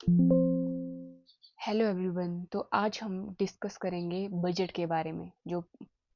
Hello everyone. तो आज हम डिस्कस करेंगे बजट के बारे में। जो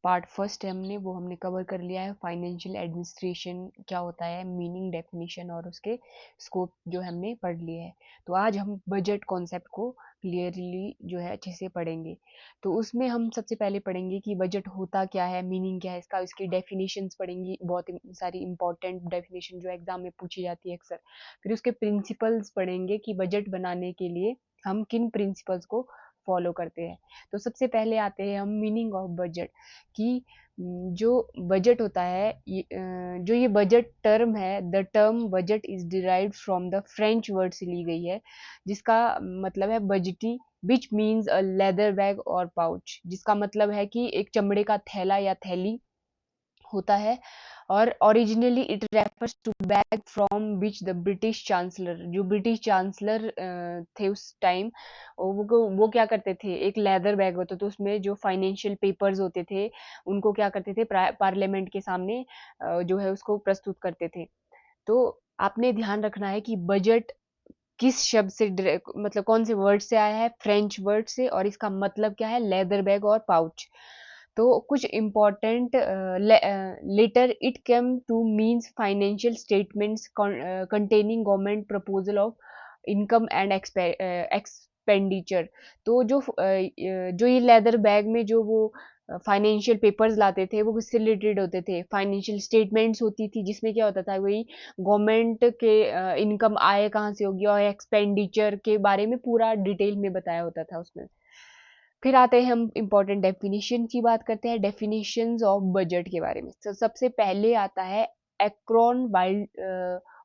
पार्ट फर्स्ट है हमने कवर कर लिया है। फाइनेंशियल एडमिनिस्ट्रेशन क्या होता है, मीनिंग, डेफिनेशन और उसके स्कोप जो हमने पढ़ लिए है। तो आज हम बजट कॉन्सेप्ट को क्लियरली जो है अच्छे से पढ़ेंगे। तो उसमें हम सबसे पहले पढ़ेंगे कि बजट होता क्या है, मीनिंग क्या है इसका, इसकी डेफिनेशंस पढ़ेंगे, बहुत सारी इंपॉर्टेंट डेफिनेशन जो एग्जाम में पूछी जाती है अक्सर। फिर उसके प्रिंसिपल्स पढ़ेंगे कि बजट बनाने के लिए हम किन प्रिंसिपल्स को फॉलो करते हैं। तो सबसे पहले आते हैं हम मीनिंग ऑफ बजट कि जो बजट होता है जो ये बजट टर्म है, the term budget is derived from the French word से ली गई है, जिसका मतलब है bougette, which means a leather bag और पाउच, जिसका मतलब है कि एक चमड़े का थैला या थैली होता है। और originally it refers to bag from which the British chancellor, जो ब्रिटिश चांसलर थे उस टाइम, वो क्या करते थे, एक लेदर बैग होता था, उसमें जो फाइनेंशियल पेपर्स होते थे उनको क्या करते थे, पार्लियामेंट के सामने जो है उसको प्रस्तुत करते थे। तो आपने ध्यान रखना है कि बजट किस शब्द से मतलब कौन से वर्ड से आया है, फ्रेंच वर्ड से, और इसका मतलब क्या है, लेदर बैग और पाउच। तो कुछ important letter, it come to means financial statements containing government proposal of income and expenditure. तो जो ये लेदर बैग में जो वो फाइनेंशियल पेपर्स लाते थे वो किससे रिलेटेड होते थे, फाइनेंशियल स्टेटमेंट्स होती थी, जिसमें क्या होता था, वही गवर्नमेंट के इनकम आय कहाँ से होगी और एक्सपेंडिचर के बारे में पूरा डिटेल में बताया होता था उसमें। फिर आते हैं हम इम्पोर्टेंट डेफिनेशन की बात करते हैं, डेफिनेशंस ऑफ बजट के बारे में। तो सबसे पहले आता है एक्रोन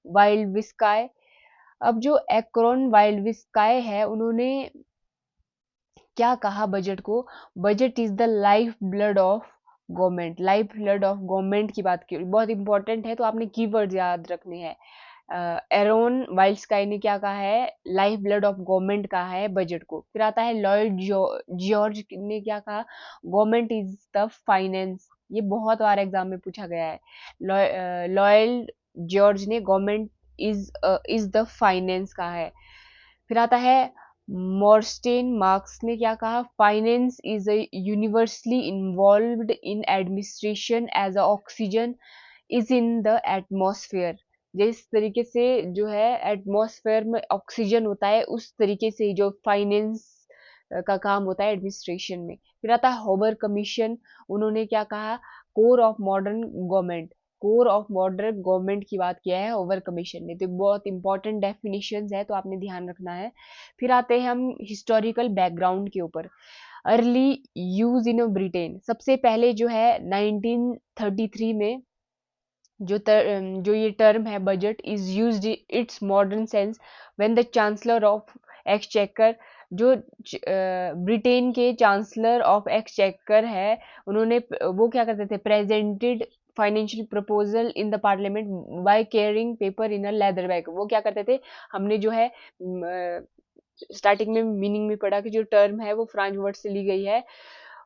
वाइल्ड विस्काय। अब जो एक्रोन वाइल्ड विस्काय है, उन्होंने क्या कहा बजट को, budget is the life blood of government. Life blood of government की बात की, बहुत इंपॉर्टेंट है, तो आपने कीवर्ड याद रखने हैं। एरोन वाइल्ड स्काई ने क्या कहा है, लाइफ ब्लड ऑफ गवर्नमेंट कहा है बजट को। फिर आता है लॉयड जॉर्ज ने क्या कहा, गवर्नमेंट इज द फाइनेंस। ये बहुत बार एग्जाम में पूछा गया है। लॉयल जॉर्ज ने गवर्नमेंट इज द फाइनेंस कहा है। फिर आता है मॉर्स्टेन मार्क्स ने क्या कहा, finance is universally involved in administration as a oxygen is in the atmosphere. जिस तरीके से जो है एटमॉस्फेयर में ऑक्सीजन होता है, उस तरीके से जो फाइनेंस का काम होता है एडमिनिस्ट्रेशन में। फिर आता है होबर कमीशन, उन्होंने क्या कहा, core of modern government. Core of modern government की बात किया है ओवर कमीशन ने। तो बहुत इंपॉर्टेंट डेफिनेशंस है, तो आपने ध्यान रखना है। फिर आते हैं हम हिस्टोरिकल बैकग्राउंड के ऊपर। अर्ली यूज इन ब्रिटेन, सबसे पहले जो है 1933 में जो ये टर्म है budget is used it's modern sense when the chancellor of exchequer, जो ब्रिटेन के चांसलर ऑफ एक्सचेकर है, उन्होंने वो क्या करते थे, presented financial proposal in the parliament by carrying paper in a leather bag. वो क्या करते थे, हमने जो है स्टार्टिंग में मीनिंग में पढ़ा कि जो टर्म है वो फ्रेंच वर्ड से ली गई है,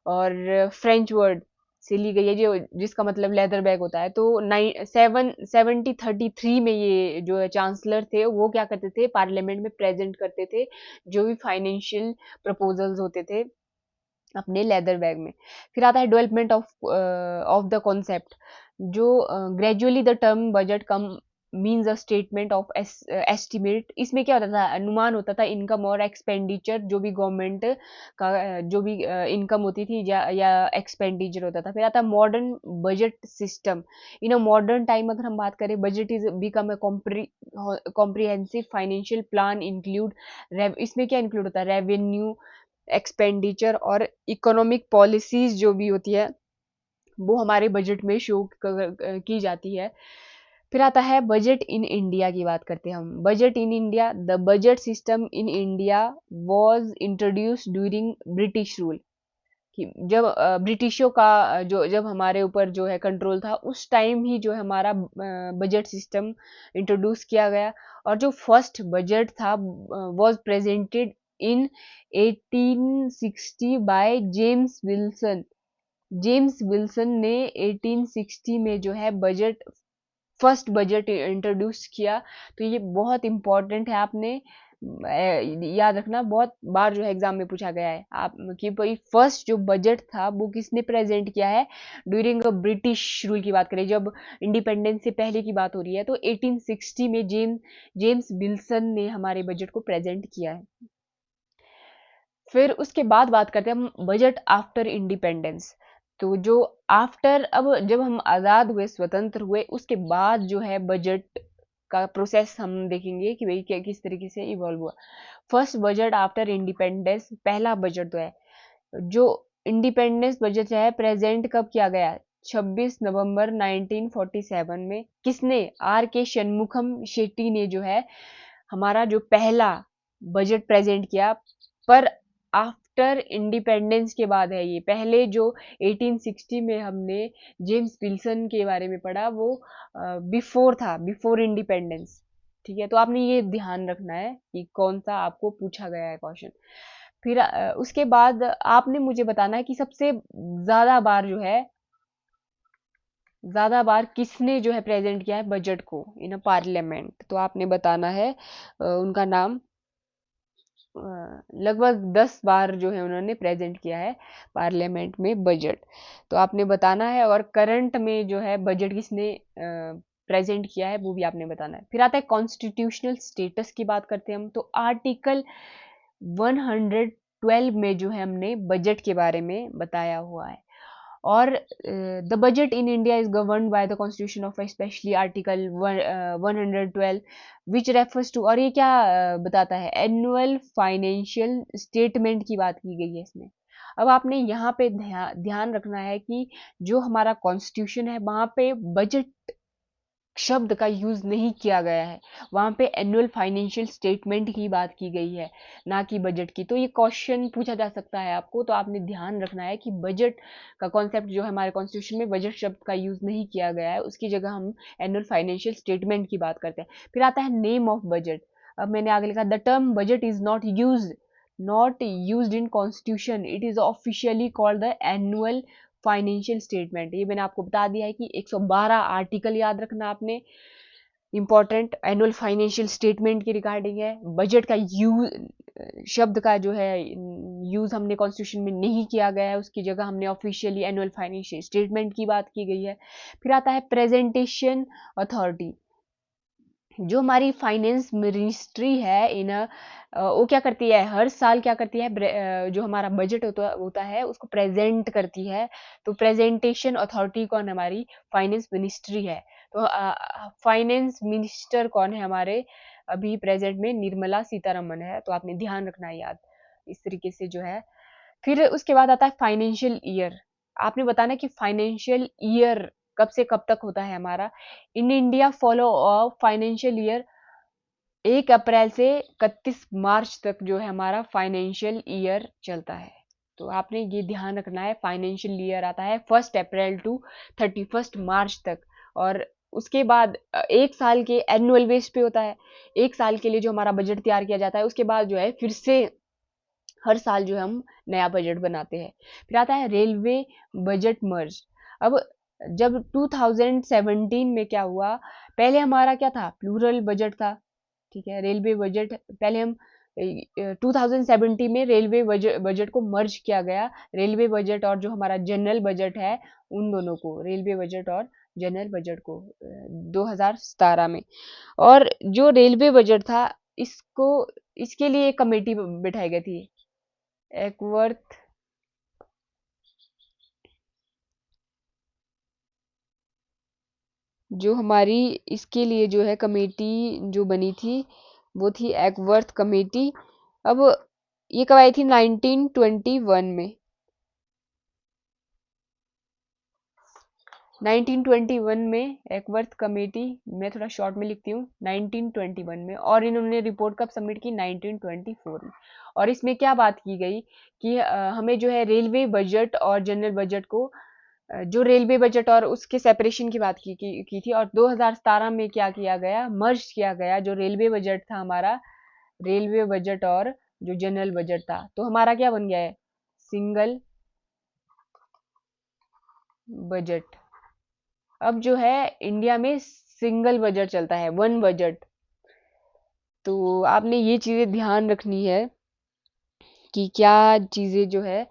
और फ्रेंच वर्ड से ली गई है जो जिसका मतलब लेदर बैग होता है। तो 1733 में ये जो चांसलर थे वो क्या करते थे, पार्लियामेंट में प्रेजेंट करते थे जो भी फाइनेंशियल प्रपोजल्स होते थे अपने लेदर बैग में। फिर आता है डेवलपमेंट ऑफ द कॉन्सेप्ट, जो gradually the term budget come means a statement of estimate. इसमें क्या होता था, अनुमान होता था इनकम और एक्सपेंडिचर, जो भी गवर्नमेंट का जो भी इनकम होती थी या एक्सपेंडिचर होता था। फिर आता है modern budget system. In a modern time अगर हम बात करें, budget is become a comprehensive financial plan include, इसमें क्या इंक्लूड होता है, रेवेन्यू, एक्सपेंडिचर और इकोनॉमिक पॉलिसीज जो भी होती है वो हमारे बजट में शो की जाती है। फिर आता है बजट इन इंडिया की बात करते हैं हम। Budget in India, the budget system in India was introduced during British rule. कि जब ब्रिटिशों का जो जब हमारे ऊपर जो है कंट्रोल था, उस टाइम ही जो है हमारा बजट सिस्टम इंट्रोड्यूस किया गया। और जो फर्स्ट बजट था was presented in 1860 by James Wilson. James Wilson ने 1860 में जो है फर्स्ट बजट इंट्रोड्यूस किया। तो ये बहुत इंपॉर्टेंट है, आपने याद रखना, बहुत बार जो है एग्जाम में पूछा गया है आप कि भाई फर्स्ट जो बजट था वो किसने प्रेजेंट किया है ड्यूरिंग ब्रिटिश रूल की बात करें, जब इंडिपेंडेंस से पहले की बात हो रही है, तो 1860 में जेम्स विल्सन ने हमारे बजट को प्रेजेंट किया है। फिर उसके बाद बात करते हैं हम बजट आफ्टर इंडिपेंडेंस। तो जो आफ्टर, अब जब हम आज़ाद हुए, स्वतंत्र हुए, उसके बाद जो है बजट का प्रोसेस हम देखेंगे कि भाई क्या किस तरीके से इवॉल्व हुआ। फर्स्ट बजट आफ्टर इंडिपेंडेंस, पहला बजट तो है जो इंडिपेंडेंस बजट है, प्रेजेंट कब किया गया? 26 नवंबर 1947 में। किसने? आर के शनमुखम शेट्टी ने जो है हमारा जो पहला बजट प्रेजेंट किया। पर आफ्टर इंडिपेंडेंस के बाद है ये। पहले जो 1860 में हमने जेम्स विल्सन के बारे में पढ़ा वो बिफोर था, बिफोर इंडिपेंडेंस। ठीक है, तो आपने ये ध्यान रखना है कि कौन सा आपको पूछा गया है क्वेश्चन। फिर उसके बाद आपने मुझे बताना है कि सबसे ज्यादा बार किसने जो है प्रेजेंट किया है बजट को इन अ पार्लियामेंट। तो आपने बताना है उनका नाम। लगभग 10 बार जो है उन्होंने प्रेजेंट किया है पार्लियामेंट में बजट। तो आपने बताना है, और करंट में जो है बजट किसने प्रेजेंट किया है वो भी आपने बताना है। फिर आता है कॉन्स्टिट्यूशनल स्टेटस की बात करते हैं हम। तो आर्टिकल 112 में जो है हमने बजट के बारे में बताया हुआ है। और the budget in India is govern by the constitution of specially article 112 which refers to, और ये क्या बताता है? एनुअल फाइनेंशियल स्टेटमेंट की बात की गई है इसमें। अब आपने यहाँ पे ध्यान रखना है कि जो हमारा कॉन्स्टिट्यूशन है वहां पे बजट शब्द का यूज नहीं किया गया है, वहां पे एनुअल फाइनेंशियल स्टेटमेंट की बात की गई है, ना कि बजट की। तो ये क्वेश्चन पूछा जा सकता है आपको, तो आपने ध्यान रखना है कि बजट का कॉन्सेप्ट जो है हमारे कॉन्स्टिट्यूशन में बजट शब्द का यूज नहीं किया गया है, उसकी जगह हम एनुअल फाइनेंशियल स्टेटमेंट की बात करते हैं। फिर आता है नेम ऑफ बजट। अब मैंने आगे लिखा the term budget is not used in constitution, it is officially called the annual financial statement. ये मैंने आपको बता दिया है कि 112 आर्टिकल याद रखना आपने, इंपॉर्टेंट एनुअल फाइनेंशियल स्टेटमेंट की रिगार्डिंग है। बजट का यूज शब्द का जो है यूज हमने कॉन्स्टिट्यूशन में नहीं किया गया है, उसकी जगह हमने ऑफिशियली एनुअल फाइनेंशियल स्टेटमेंट की बात की गई है। फिर आता है प्रेजेंटेशन अथॉरिटी। जो हमारी फाइनेंस मिनिस्ट्री है वो क्या करती है? हर साल क्या करती है? जो हमारा बजट होता है उसको प्रेजेंट करती है। तो प्रेजेंटेशन अथॉरिटी कौन है? हमारी फाइनेंस मिनिस्ट्री है। तो फाइनेंस मिनिस्टर कौन है हमारे अभी प्रेजेंट में? निर्मला सीतारमन है। तो आपने ध्यान रखना है याद इस तरीके से जो है। फिर उसके बाद आता है फाइनेंशियल ईयर। आपने बताना कि फाइनेंशियल ईयर कब से कब तक होता है हमारा। In India follow of financial year 1 अप्रैल से 31 मार्च तक जो है हमारा फाइनेंशियल ईयर चलता है। तो आपने ये ध्यान रखना है, फाइनेंशियल ईयर आता है 1 अप्रैल टू 31 मार्च तक। और उसके बाद 1 साल के एनुअल बेस पे होता है। 1 साल के लिए जो हमारा बजट तैयार किया जाता है, उसके बाद जो है फिर से हर साल जो है हम नया बजट बनाते हैं। फिर आता है रेलवे बजट मर्ज। अब जब 2017 में क्या हुआ, पहले हमारा क्या था? प्लूरल बजट था। ठीक है, रेलवे बजट पहले हम 2017 में रेलवे बजट को मर्ज किया गया। रेलवे बजट और जो हमारा जनरल बजट है, उन दोनों को, रेलवे बजट और जनरल बजट को 2017 में। और जो रेलवे बजट था, इसको इसके लिए एक कमेटी बिठाई गई थी, एकवर्थ जो हमारी इसके लिए जो है कमेटी जो बनी थी वो थी एकवर्थ कमेटी। अब ये कब आई थी? 1921 में। 1921 में एकवर्थ कमेटी, मैं थोड़ा शॉर्ट में लिखती हूँ, 1921 में। और इन्होंने रिपोर्ट कब सबमिट की? 1924 में। और इसमें क्या बात की गई कि हमें जो है रेलवे बजट और जनरल बजट को, जो रेलवे बजट और उसके सेपरेशन की बात की थी। और 2017 में क्या किया गया? मर्ज किया गया जो रेलवे बजट था हमारा, रेलवे बजट और जो जनरल बजट था, तो हमारा क्या बन गया है? Single budget. अब जो है इंडिया में सिंगल बजट चलता है, वन बजट। तो आपने ये चीज़ें ध्यान रखनी है कि क्या चीज़ें जो है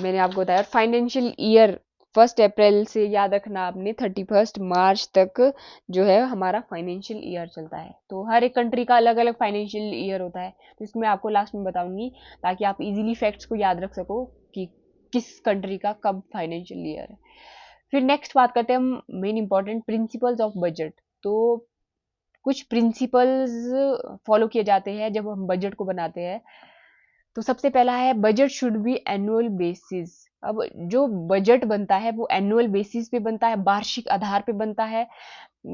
मैंने आपको बताया। फाइनेंशियल ईयर 1 अप्रैल से याद रखना आपने 31 मार्च तक जो है हमारा फाइनेंशियल ईयर चलता है। तो हर एक कंट्री का अलग अलग फाइनेंशियल ईयर होता है, तो इसमें आपको लास्ट में बताऊंगी ताकि आप इजीली फैक्ट्स को याद रख सको कि किस कंट्री का कब फाइनेंशियल ईयर है। फिर नेक्स्ट बात करते हैं हम main important principles of budget. तो कुछ प्रिंसिपल्स फॉलो किए जाते हैं जब हम बजट को बनाते हैं। तो सबसे पहला है budget should B annual basis. अब जो बजट बनता है वो एनुअल बेसिस पे बनता है, वार्षिक आधार पे बनता है।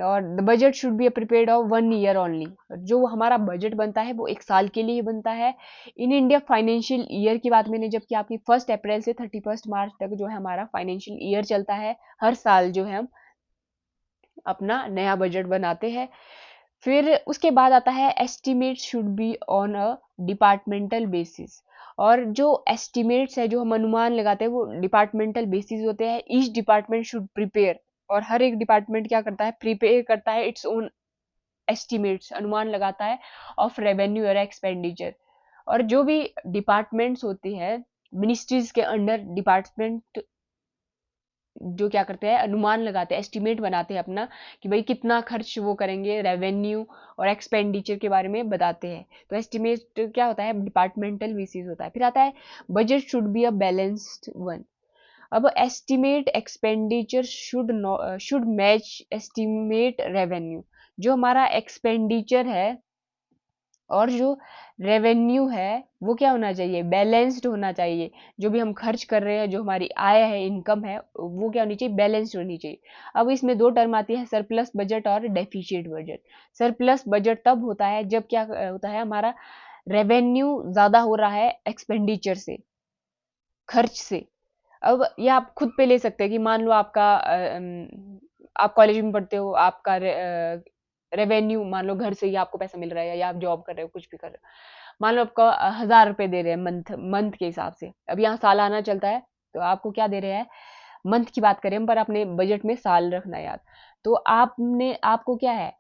और the budget should be prepared of 1 year only. जो हमारा बजट बनता है वो 1 साल के लिए बनता है। इन इंडिया फाइनेंशियल ईयर की बात मैंने जब की आपकी 1 अप्रैल से 31 मार्च तक जो है हमारा फाइनेंशियल ईयर चलता है। हर साल जो है हम अपना नया बजट बनाते हैं। फिर उसके बाद आता है estimate should be on a departmental basis. और जो एस्टिमेट्स है, जो हम अनुमान लगाते हैं, वो डिपार्टमेंटल बेसिस होते हैं। ईच डिपार्टमेंट शुड प्रिपेयर, और हर एक डिपार्टमेंट क्या करता है, प्रिपेयर करता है इट्स ओन एस्टिमेट्स, अनुमान लगाता है ऑफ रेवेन्यू और एक्सपेंडिचर। और जो भी डिपार्टमेंट्स होती है मिनिस्ट्रीज के अंडर, डिपार्टमेंट जो क्या करते हैं, अनुमान लगाते हैं, एस्टिमेट बनाते हैं अपना कि भाई कितना खर्च वो करेंगे, रेवेन्यू और एक्सपेंडिचर के बारे में बताते हैं। तो एस्टिमेट क्या होता है, डिपार्टमेंटल बेसिस होता है। फिर आता है budget should be a balanced one. अब estimate expenditure should match estimate revenue. जो हमारा एक्सपेंडिचर है और जो रेवेन्यू है वो क्या होना चाहिए, बैलेंस्ड होना चाहिए। जो भी हम खर्च कर रहे हैं, जो हमारी आय है, इनकम है, वो क्या होनी चाहिए, बैलेंस्ड होनी चाहिए। अब इसमें दो टर्म आती है, सरप्लस बजट और डेफिशिएट बजट। सरप्लस बजट तब होता है जब क्या होता है, हमारा रेवेन्यू ज्यादा हो रहा है एक्सपेंडिचर से, खर्च से। अब ये आप खुद पे ले सकते हैं कि मान लो आपका आप कॉलेज में पढ़ते हो, आपका रेवेन्यू मान लो घर से ही आपको पैसा मिल रहा है, या आप जॉब कर रहे हो, कुछ भी कर रहे हो। मान लो आपका 1,000 रुपए दे रहे हैं मंथ मंथ के हिसाब से। अब यहाँ सालाना चलता है, तो आपको क्या दे रहे हैं, मंथ की बात करें हम, पर अपने बजट में साल रखना है याद। तो आपको क्या है,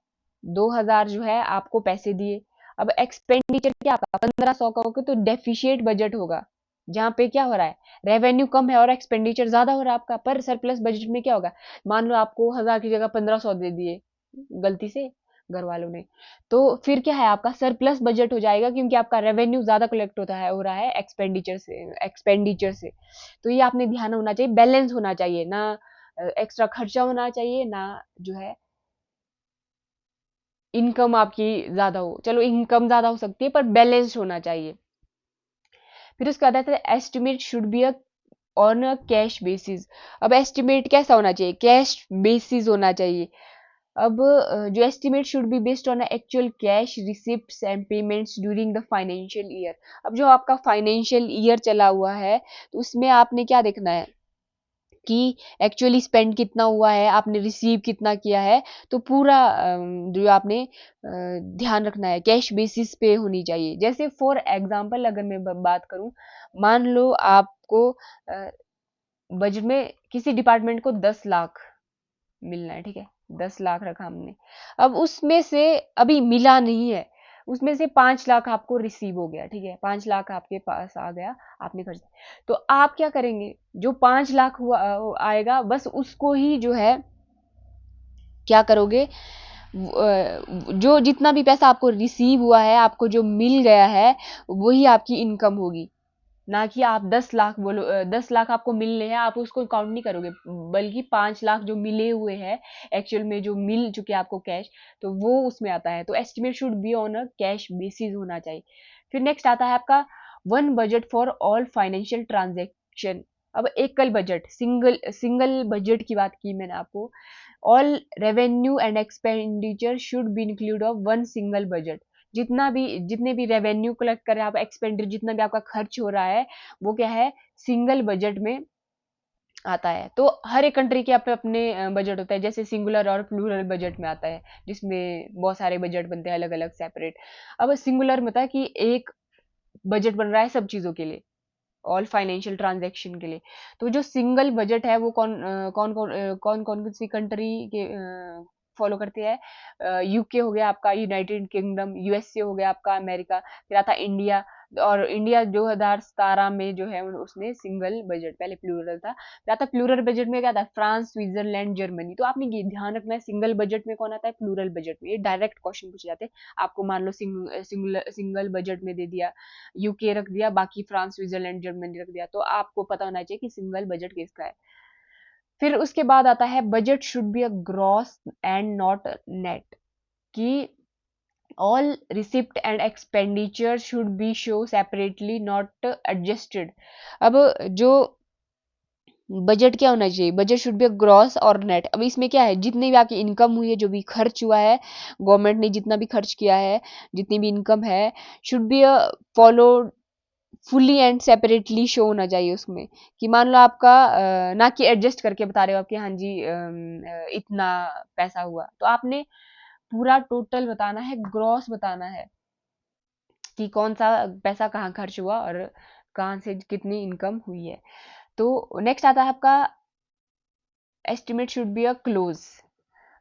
2,000 जो है आपको पैसे दिए। अब एक्सपेंडिचर क्या आपका 1,500 का होगा, तो डेफिशिएट बजट होगा, जहाँ पे क्या हो रहा है, रेवेन्यू कम है और एक्सपेंडिचर ज्यादा हो रहा है आपका। पर सरप्लस बजट में क्या होगा, मान लो आपको 1,000 की जगह 1,500 दे दिए गलती से घर वालों ने, तो फिर क्या है, आपका सरप्लस बजट हो जाएगा, क्योंकि आपका रेवेन्यू ज्यादा कलेक्ट होता है, हो रहा है एक्सपेंडिचर से। तो ये आपने ध्यान होना चाहिए, बैलेंस होना चाहिए ना, एक्स्ट्रा खर्चा होना चाहिए ना, जो है इनकम आपकी ज्यादा हो। चलो इनकम ज्यादा हो सकती है पर बैलेंस होना चाहिए। फिर उसके बाद आता है estimate should be a on a cash basis. अब एस्टिमेट कैसा होना चाहिए, कैश बेसिस होना चाहिए। अब जो estimate should be based on actual cash receipts and payments during the financial year. अब जो आपका फाइनेंशियल ईयर चला हुआ है, तो उसमें आपने क्या देखना है कि एक्चुअली स्पेंड कितना हुआ है, आपने रिसीव कितना किया है। तो पूरा जो आपने ध्यान रखना है, कैश बेसिस पे होनी चाहिए। जैसे फॉर एग्जांपल अगर मैं बात करूं, मान लो आपको बजट में किसी डिपार्टमेंट को 10 लाख मिलना है, ठीक है, 10 लाख रखा हमने। अब उसमें से अभी मिला नहीं है, उसमें से 5 लाख आपको रिसीव हो गया, ठीक है, 5 लाख आपके पास आ गया, आपने खर्च। तो आप क्या करेंगे, जो 5 लाख हुआ आएगा, बस उसको ही जो है क्या करोगे, जो जितना भी पैसा आपको रिसीव हुआ है, आपको जो मिल गया है, वही आपकी इनकम होगी। ना कि आप 10 लाख बोलो, 10 लाख आपको मिलने हैं, आप उसको काउंट नहीं करोगे, बल्कि 5 लाख जो मिले हुए हैं, एक्चुअल में जो मिल चुके आपको कैश, तो वो उसमें आता है। तो estimate should be on a cash basis होना चाहिए। फिर नेक्स्ट आता है आपका one budget for all financial transaction. अब एकल बजट, सिंगल सिंगल बजट की बात की मैंने आपको। All revenue and expenditure should be include of one single budget. जितने भी रेवेन्यू कलेक्ट कर रहे हैं आप, एक्सपेंडिचर जितना भी आपका खर्च हो रहा है, वो क्या है, सिंगल बजट में आता है। तो हर एक कंट्री के अपने अपने बजट होता है, जैसे सिंगुलर और प्लूरल बजट में आता है, जिसमें बहुत सारे बजट बनते हैं अलग अलग सेपरेट। अब सिंगुलर में होता है कि एक बजट बन रहा है सब चीजों के लिए, ऑल फाइनेंशियल ट्रांजैक्शन के लिए। तो जो सिंगल बजट है वो कौन कौन कौन सी कंट्री के फॉलो करते हैं, यूके हो गया आपका, यूनाइटेड किंगडम, यूएसए हो गया आपका, अमेरिका, फिर आता है इंडिया। और इंडिया 2017 में जो है उसने सिंगल बजट, पहले प्लूरल था, फिर आता है प्लूरल बजट में क्या था, फ्रांस, स्विट्जरलैंड, जर्मनी। तो आपने ये ध्यान रखना है सिंगल बजट में कौन आता है, प्लूरल बजट में। ये डायरेक्ट क्वेश्चन पूछे जाते हैं आपको, मान लो सिंगल बजट में दे दिया, यूके रख दिया, बाकी फ्रांस, स्विट्जरलैंड, जर्मनी रख दिया, तो आपको पता होना चाहिए कि सिंगल बजट किसका है। फिर उसके बाद आता है budget should be a gross and not net, कि all receipt and expenditure should be show separately not adjusted. अब जो बजट क्या होना चाहिए, बजट शुड बी ग्रॉस और नेट। अब इसमें क्या है, जितनी भी आपकी इनकम हुई है, जो भी खर्च हुआ है, गवर्नमेंट ने जितना भी खर्च किया है, जितनी भी इनकम है, should be follow fully and separately show होना चाहिए उसमें। कि मान लो आपका ना कि एडजस्ट करके बता रहे हो आपके, हाँ जी इतना पैसा हुआ, तो आपने पूरा टोटल बताना है, ग्रॉस बताना है कि कौन सा पैसा कहाँ खर्च हुआ और कहाँ से कितनी इनकम हुई है। तो नेक्स्ट आता है आपका estimate should be a close.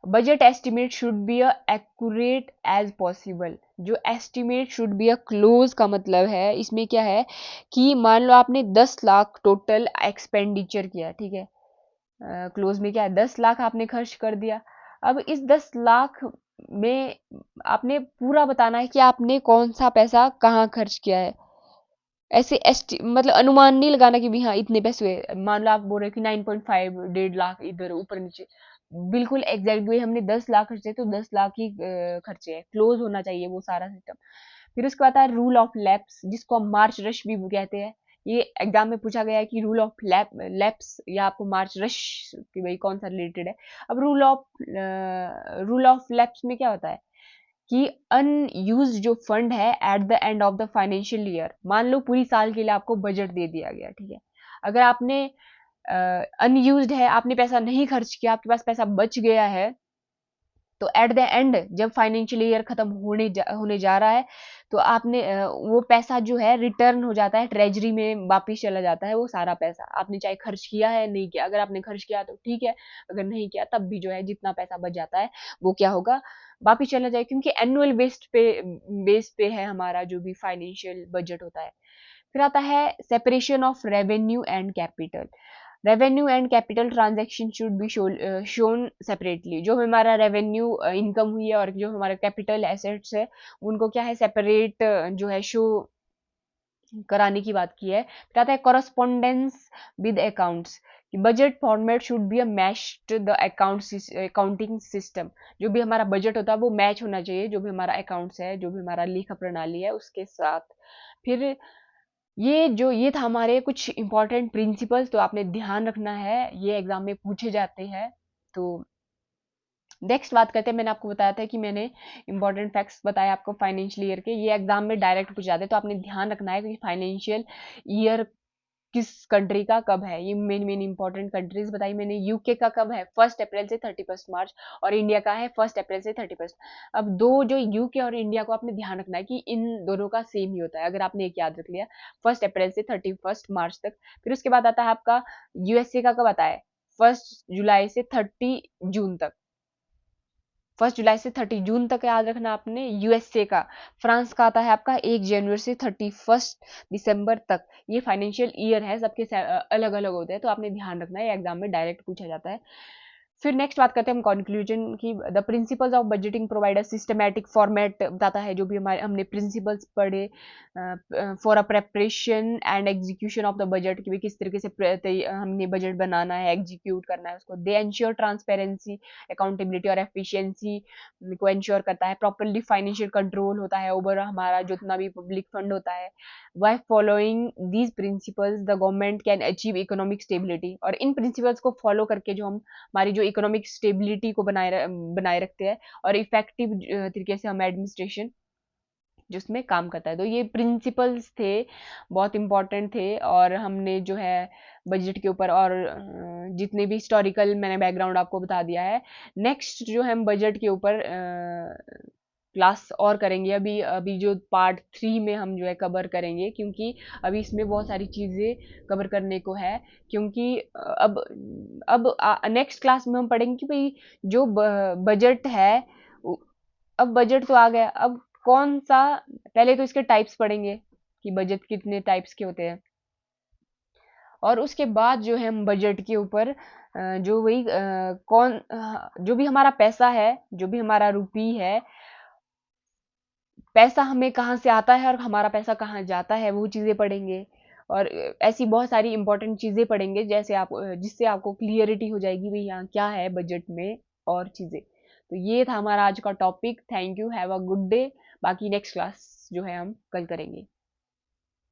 Budget estimate should be a accurate as possible. जो estimate should be a close का मतलब है, इसमें क्या है कि मान लो आपने 10 लाख टोटल एक्सपेंडिचर किया, ठीक है, क्लोज में क्या है, 10 लाख आपने खर्च कर दिया। अब इस 10 लाख में आपने पूरा बताना है कि आपने कौन सा पैसा कहाँ खर्च किया है। ऐसे मतलब अनुमान नहीं लगाना कि भी हाँ इतने पैसे हुए, मान लो आप बोल रहे हो कि 9.5, 1.5 लाख इधर ऊपर नीचे, बिल्कुल एग्जैक्ट भाई हमने 10 लाख खर्चे तो 10 लाख ही खर्चे हैं, क्लोज होना चाहिए वो सारा सिस्टम। फिर उसके बाद है रूल ऑफ लैप्स, जिसको हम मार्च रश भी कहते हैं। ये एग्जाम में पूछा गया है कि रूल ऑफ लैप्स या आपको मार्च रश कि भाई कौन सा रिलेटेड है। अब रूल ऑफ लैप्स में क्या होता है कि अनयूज जो फंड है at the end of the financial year, मान लो पूरी साल के लिए आपको बजट दे दिया गया, ठीक है, अगर आपने अनयूज्ड है, आपने पैसा नहीं खर्च किया, आपके पास पैसा बच गया है, तो एट द एंड जब फाइनेंशियल ईयर खत्म होने जा रहा है, तो आपने वो पैसा जो है रिटर्न हो जाता है, ट्रेजरी में वापिस चला जाता है वो सारा पैसा, आपने चाहे खर्च किया है नहीं किया। अगर आपने खर्च किया तो ठीक है, अगर नहीं किया तब भी जो है जितना पैसा बच जाता है वो क्या होगा, वापिस चला जाए, क्योंकि एनुअल बेस पे है हमारा जो भी फाइनेंशियल बजट होता है। फिर आता है separation of revenue and capital. Revenue and capital transaction should be shown separately. जो हमारा रेवेन्यू इनकम हुई है और जो हमारा कैपिटल एसेट्स है, उनको क्या है सेपरेट जो है शो कराने की बात की है। फिर आता है correspondence with accounts. Budget format should be a matched the accounting system. जो भी हमारा बजट होता है वो मैच होना चाहिए जो भी हमारा अकाउंट्स है, जो भी हमारा लेखा प्रणाली है उसके साथ। फिर ये था हमारे कुछ इंपॉर्टेंट प्रिंसिपल्स, तो आपने ध्यान रखना है, ये एग्जाम में पूछे जाते हैं। तो नेक्स्ट बात करते हैं, मैंने आपको बताया था कि मैंने इंपॉर्टेंट फैक्ट्स बताए आपको फाइनेंशियल ईयर के, ये एग्जाम में डायरेक्ट पूछ जाते हैं, तो आपने ध्यान रखना है कि फाइनेंशियल ईयर किस कंट्री का कब है। ये मेन मेन इंपॉर्टेंट कंट्रीज बताई मैंने। यूके का कब है, 1 अप्रैल से 31 मार्च, और इंडिया का है 1 अप्रैल से 31। अब दो जो यूके और इंडिया को आपने ध्यान रखना है कि इन दोनों का सेम ही होता है, अगर आपने एक याद रख लिया 1 अप्रैल से 31 मार्च तक। फिर उसके बाद आता है आपका यूएसए का कब आता है, 1 जुलाई से 30 जून तक। 1 जुलाई से 30 जून तक याद रखना आपने यूएसए का। फ्रांस का आता है आपका 1 जनवरी से 31 दिसंबर तक। ये फाइनेंशियल ईयर है, सबके अलग अलग होते हैं, तो आपने ध्यान रखना है, एग्जाम में डायरेक्ट पूछा जाता है। फिर नेक्स्ट बात करते हैं हम कंक्लूजन की। The principles of budgeting provide a systematic format बताता है, जो भी हमारे हमने प्रिंसिपल्स पढ़े for a preparation and execution of the budget, कि किस तरीके से हमने बजट बनाना है, एग्जीक्यूट करना है उसको। दे एंश्योर ट्रांसपेरेंसी, अकाउंटेबिलिटी और एफिशिएंसी को एंश्योर करता है। प्रॉपरली फाइनेंशियल कंट्रोल होता है ओवर हमारा जितना भी पब्लिक फंड होता है। By following these principles, the government can achieve economic stability। और इन प्रिंसिपल्स को फॉलो करके जो हम हमारी जो इकोनॉमिक स्टेबिलिटी को बनाए रखते हैं, और इफेक्टिव तरीके से हम एडमिनिस्ट्रेशन जिसमें काम करता है। तो ये प्रिंसिपल्स थे, बहुत इंपॉर्टेंट थे, और हमने जो है बजट के ऊपर और जितने भी हिस्टोरिकल मैंने बैकग्राउंड आपको बता दिया है। नेक्स्ट जो है हम बजट के ऊपर क्लास और करेंगे। अभी अभी जो पार्ट 3 में हम जो है कवर करेंगे, क्योंकि अभी इसमें बहुत सारी चीज़ें कवर करने को है। क्योंकि अब नेक्स्ट क्लास में हम पढ़ेंगे कि भाई जो बजट है, अब बजट तो आ गया, अब कौन सा, पहले तो इसके टाइप्स पढ़ेंगे कि बजट कितने टाइप्स के होते हैं, और उसके बाद जो है हम बजट के ऊपर जो वही जो भी हमारा पैसा है, जो भी हमारा रुपी है, पैसा हमें कहाँ से आता है और हमारा पैसा कहाँ जाता है, वो चीज़ें पढ़ेंगे। और ऐसी बहुत सारी इंपॉर्टेंट चीज़ें पढ़ेंगे, जैसे आप जिससे आपको क्लियरिटी हो जाएगी भाई यहाँ क्या है बजट में और चीज़ें। तो ये था हमारा आज का topic. Thank you, have a good day. बाकी नेक्स्ट क्लास जो है हम कल करेंगे।